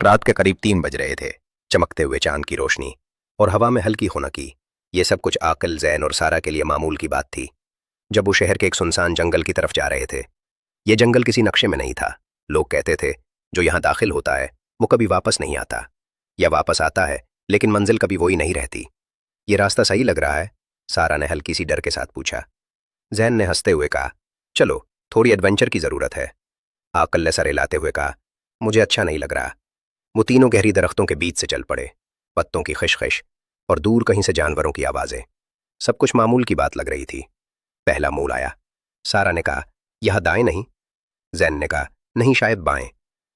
रात के करीब 3 बज रहे थे। चमकते हुए चांद की रोशनी और हवा में हल्की खुनकी, ये सब कुछ आकिल, जैन और सारा के लिए मामूल की बात थी। जब वो शहर के एक सुनसान जंगल की तरफ जा रहे थे, ये जंगल किसी नक्शे में नहीं था। लोग कहते थे जो यहाँ दाखिल होता है वो कभी वापस नहीं आता, या वापस आता है लेकिन मंजिल कभी वही नहीं रहती। ये रास्ता सही लग रहा है? सारा ने हल्की सी डर के साथ पूछा। जैन ने हंसते हुए कहा, चलो थोड़ी एडवेंचर की ज़रूरत है। आकिल ने सर हिलाते हुए कहा, मुझे अच्छा नहीं लग रहा। वो तीनों गहरी दरख्तों के बीच से चल पड़े, पत्तों की खिशखिश और दूर कहीं से जानवरों की आवाज़ें। सब कुछ मामूल की बात लग रही थी। पहला मोड़ आया। सारा ने कहा, यहाँ दाएं नहीं? जैन ने कहा, नहीं, शायद बाएं।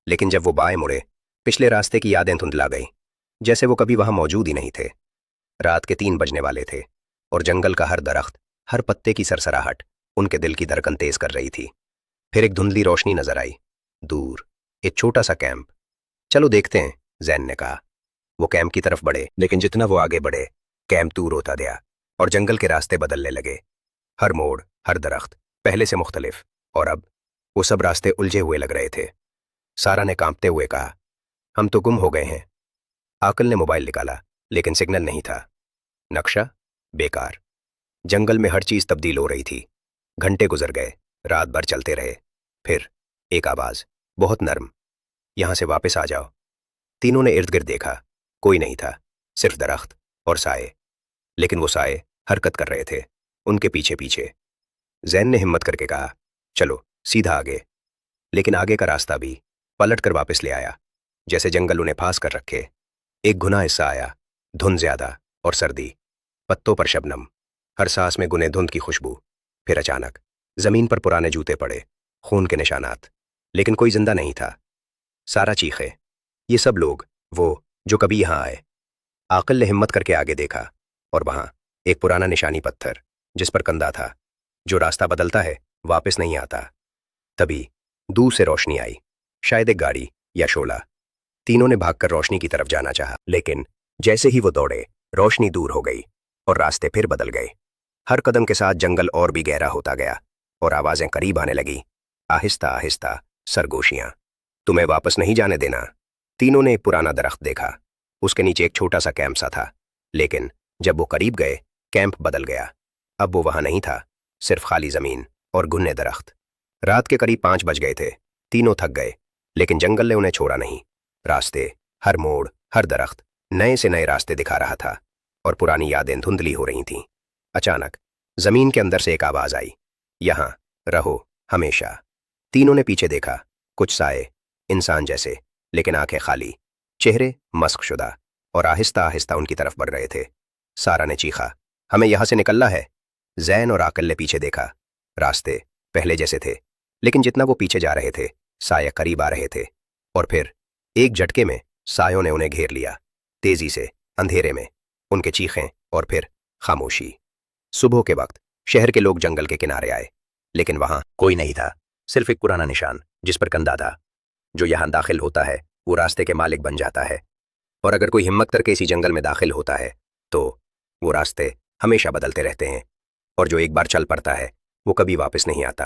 लेकिन जब वो बाएं मुड़े, पिछले रास्ते की यादें धुंधला गईं, जैसे वो कभी वहां मौजूद ही नहीं थे। रात के 3 बजने वाले थे और जंगल का हर दरख्त, हर पत्ते की सरसराहट उनके दिल की धड़कन तेज कर रही थी। फिर एक धुंधली रोशनी नजर आई, दूर एक छोटा सा कैंप। चलो देखते हैं, जैन ने कहा। वो कैंप की तरफ बढ़े, लेकिन जितना वो आगे बढ़े, कैंप दूर होता गया और जंगल के रास्ते बदलने लगे। हर मोड़, हर दरख्त पहले से मुख्तलिफ, और अब वो सब रास्ते उलझे हुए लग रहे थे। सारा ने कांपते हुए कहा, हम तो गुम हो गए हैं। आकिल ने मोबाइल निकाला, लेकिन सिग्नल नहीं था। नक्शा बेकार। जंगल में हर चीज तब्दील हो रही थी। घंटे गुजर गए, रात भर चलते रहे। फिर एक आवाज, बहुत नर्म, यहां से वापस आ जाओ। तीनों ने इर्द गिर्द देखा, कोई नहीं था, सिर्फ दरख्त और साए। लेकिन वो साए हरकत कर रहे थे, उनके पीछे पीछे। जैन ने हिम्मत करके कहा, चलो सीधा आगे। लेकिन आगे का रास्ता भी पलट कर वापस ले आया, जैसे जंगल उन्हें फांस कर रखे। एक घुना हिस्सा आया, धुंध ज्यादा और सर्दी, पत्तों पर शबनम, हर सांस में गुने धुंध की खुशबू। फिर अचानक जमीन पर पुराने जूते पड़े, खून के निशानात, लेकिन कोई जिंदा नहीं था। सारा चीखे, ये सब लोग, वो जो कभी यहां आए। आकिल ने हिम्मत करके आगे देखा, और वहां एक पुराना निशानी पत्थर, जिस पर कंधा था, जो रास्ता बदलता है वापस नहीं आता। तभी दूर से रोशनी आई, शायद एक गाड़ी या शोला। तीनों ने भागकर रोशनी की तरफ जाना चाहा, लेकिन जैसे ही वो दौड़े, रोशनी दूर हो गई और रास्ते फिर बदल गए। हर कदम के साथ जंगल और भी गहरा होता गया और आवाजें करीब आने लगी, आहिस्ता आहिस्ता, सरगोशियां। तुम्हें वापस नहीं जाने देना। तीनों ने एक पुराना दरख्त देखा, उसके नीचे एक छोटा सा कैंप सा था। लेकिन जब वो करीब गए, कैंप बदल गया। अब वो वहां नहीं था, सिर्फ खाली जमीन और घुने दरख्त। रात के करीब 5 बज गए थे। तीनों थक गए, लेकिन जंगल ने उन्हें छोड़ा नहीं। रास्ते, हर मोड़, हर दरख्त नए से नए रास्ते दिखा रहा था, और पुरानी यादें धुंधली हो रही थीं। अचानक जमीन के अंदर से एक आवाज आई, यहां रहो हमेशा। तीनों ने पीछे देखा, कुछ साए, इंसान जैसे, लेकिन आंखें खाली, चेहरे मस्कशुदा, और आहिस्ता आहिस्ता उनकी तरफ बढ़ रहे थे। सारा ने चीखा, हमें यहां से निकलना है। जैन और आकिल ने पीछे देखा। रास्ते पहले जैसे थे, लेकिन जितना वो पीछे जा रहे थे, साए करीब आ रहे थे। और फिर एक झटके में सायों ने उन्हें घेर लिया, तेजी से, अंधेरे में। उनके चीखें और फिर खामोशी। सुबह के वक्त शहर के लोग जंगल के किनारे आए, लेकिन वहां कोई नहीं था, सिर्फ एक पुराना निशान, जिस पर कंधा था। जो यहां दाखिल होता है वो रास्ते के मालिक बन जाता है, और अगर कोई हिम्मत करके इसी जंगल में दाखिल होता है तो वो रास्ते हमेशा बदलते रहते हैं, और जो एक बार चल पड़ता है वो कभी वापस नहीं आता।